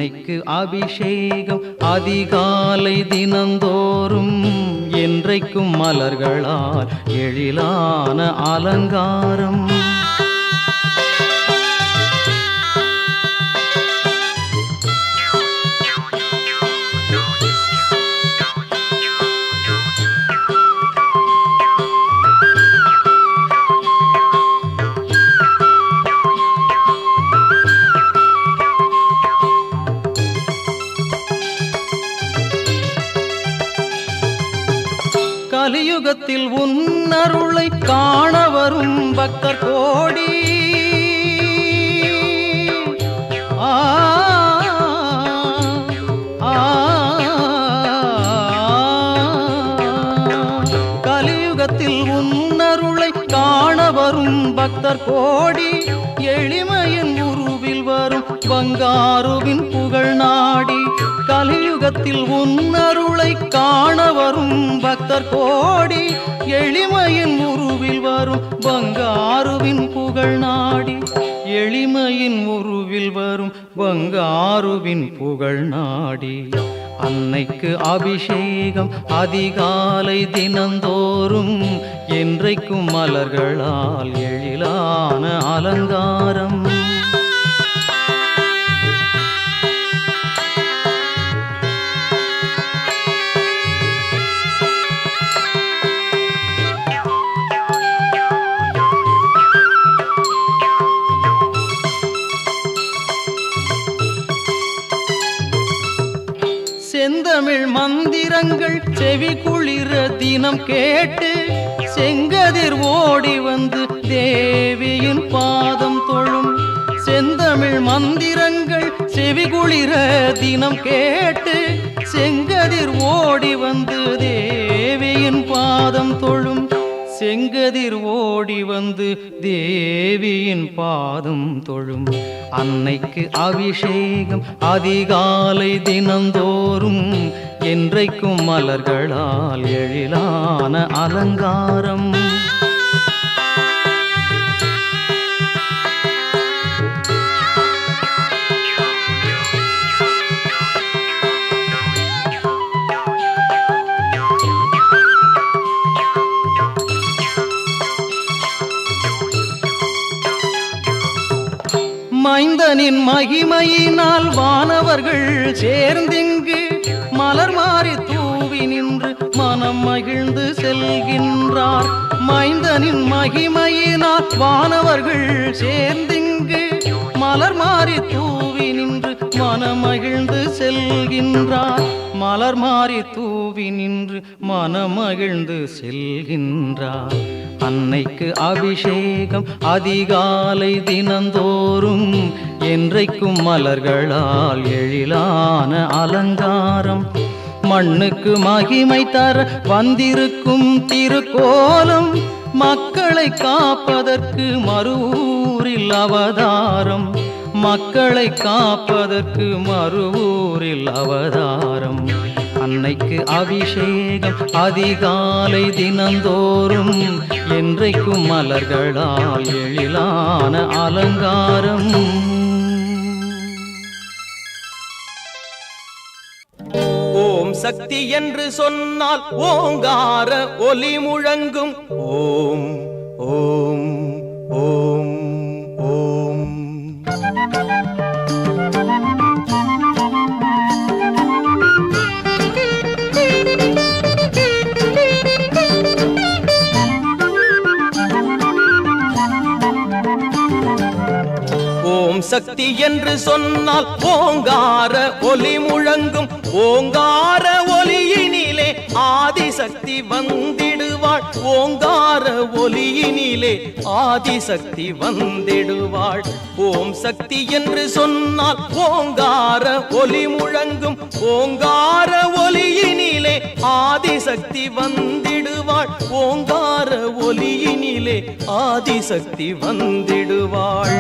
அன்னைக்கு அபிஷேகம் அதிகாலை தினந்தோறும் என்றைக்கும் மலர்களால் எழிலான அலங்காரம். கலியுகத்தில் உன்னருளை காண வரும் பக்தர் கோடி. கலியுகத்தில் உன்னருளை காண வரும் பக்தர் கோடி. எளிமையின் உருவில் வரும் பங்காருவின் புகழ் நாடி. கலியுகத்தில் உன்னருளை காண வரும் பக்தர் கோடி. எளிமையின் உருவில் வரும் பங்காருவின் புகழ் நாடி. எளிமையின் உருவில் வரும் பங்காருவின் புகழ் நாடி. அன்னைக்கு அபிஷேகம் அதிகாலை தினந்தோறும் என்றைக்கும் மலர்களால் எழிலான அலங்காரம். செந்தமிழ் மந்திரங்கள் செவி குளிர தினம் கேட்டு செங்கதிர் ஓடி வந்து தேவியின் பாதம் தொழும். செந்தமிழ் மந்திரங்கள் செவி குளிர தினம் கேட்டு செங்கதிர் ஓடி வந்து தேவியின் பாதம் தொழும். செங்கதிர் ஓடி வந்து தேவியின் பாதம் தொழும். அன்னைக்கு அபிஷேகம் அதிகாலை தினந்தோறும் என்றைக்கும் மலர்களால் எழிலான அலங்காரம். மைந்தனின் மகிமையினால் வானவர்கள் சேர்ந்திங்கு மலர் மாறி தூவி நின்று மனம் மகிழ்ந்து செல்கின்றார். மைந்தனின் மகிமையினால் வானவர்கள் சேர்ந்திங்கு மலர் மாறி தூவி நின்று மனம் மகிழ்ந்து செல்கின்றார். மலர் மாறி தூவி நின்று மனம் மகிழ்ந்து செல்கின்றார். அன்னைக்கு அபிஷேகம் அதிகாலை தினந்தோறும் என்றைக்கும் மலர்களால் எழிலான அலங்காரம். மண்ணுக்கு மகிமை தர வந்திருக்கும் திருக்கோலம். மக்களை காப்பதற்கு மறுவூரில் அவதாரம். மக்களை காப்பதற்கு மறுவூரில் அவதாரம். அன்னைக்கு அபிஷேகம் அதிகாலை தினந்தோறும் என்றைக்கும் மலர்களால் எழிலான அலங்காரம். ஓம் சக்தி என்று சொன்னால் ஓங்கார ஒலி முழங்கும். ஓம் ஓம் ஓம் ஓம். ஓம் சக்தி என்று சொன்னால் ஓங்கார ஒலி முழங்கும். ஓங்கார ஒலியினிலே ஆதிசக்தி வந்திடுவாள். ஓங்கார ஒலியினிலே ஆதிசக்தி வந்திடுவாள். ஓம் சக்தி என்று சொன்னால் ஓங்கார ஒலி முழங்கும். ஓங்கார ஒலியினிலே ஆதிசக்தி வந்திடுவாள். ஓங்கார ஒலியினிலே ஆதிசக்தி வந்திடுவாள்.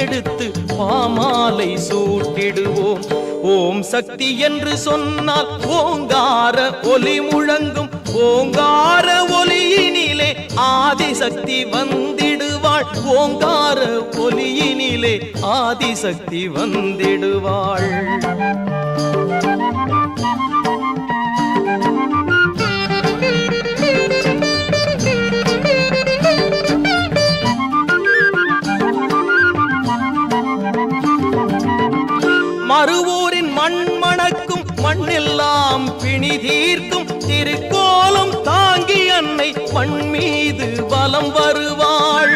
எடுத்து பாமாலை சூட்டிடுவோம். ஓம் சக்தி என்று சொன்னால் ஓங்கார ஒலி முழங்கும். ஓங்கார ஒலியினிலே ஆதிசக்தி வந்திடுவாள். ஓங்கார ஒலியினிலே ஆதிசக்தி வந்திடுவாள். மறுவூரின் மண் மணக்கும், மண்ணெல்லாம் பிணி தீர்க்கும் திருக்கோலம் தாங்கி அன்னை மண் மீது வலம் வருவாள்.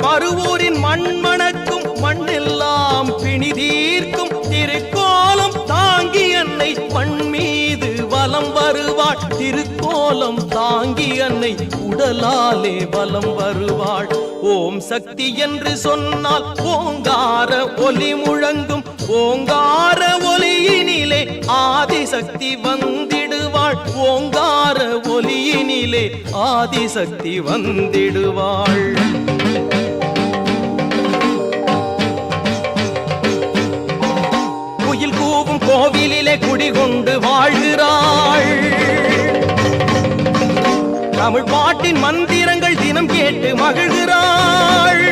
மறுவூரின் மண் மணக்கும், மண்ணெல்லாம் பிணி தீர்க்கும் திருக்கோலம் தாங்கி அன்னை மண் மீது வலம் வருவாள். திருக்கோலம் தாங்கி அன்னை உடலாலே வலம் வருவாள். ஓம் சக்தி என்று சொன்னால் ஓங்கார ஒலி முழங்கும். ஓங்கார ஒலியினிலே ஆதிசக்தி வந்திடுவாள். ஓங்கார ஒலியினிலே ஆதிசக்தி வந்திடுவாள். குயில் கூவும் கோவிலிலே குடிகொண்டு வாழ்கிறாள். தமிழ் பாட்டின் மந்திரங்கள் தினம் கேட்டு மகிழ்கிறாள்.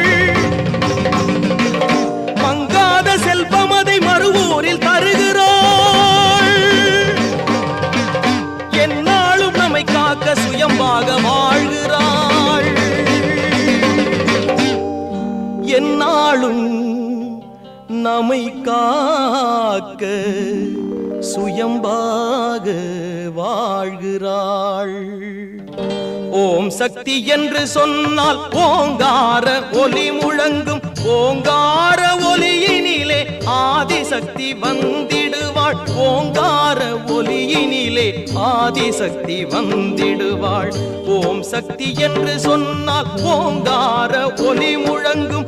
மங்காத செல்வம் அதை மறுவூரில் தருகிறாள். எந்நாளும் நம்மை காக்க சுயம்பாக வாழ்கிறாள். எந்நாளும் நம்மை காக்க சுயம்பாக வாழ்கிறாள். ஓம் சக்தி என்று சொன்னால் ஓங்கார ஒலி முழங்கும். ஓங்கார ஒலியினிலே ஆதிசக்தி வந்திடுவாள். ஓங்கார ஒலியினிலே ஆதிசக்தி வந்திடுவாள். ஓம் சக்தி என்று சொன்னால் ஓங்கார ஒலி முழங்கும்.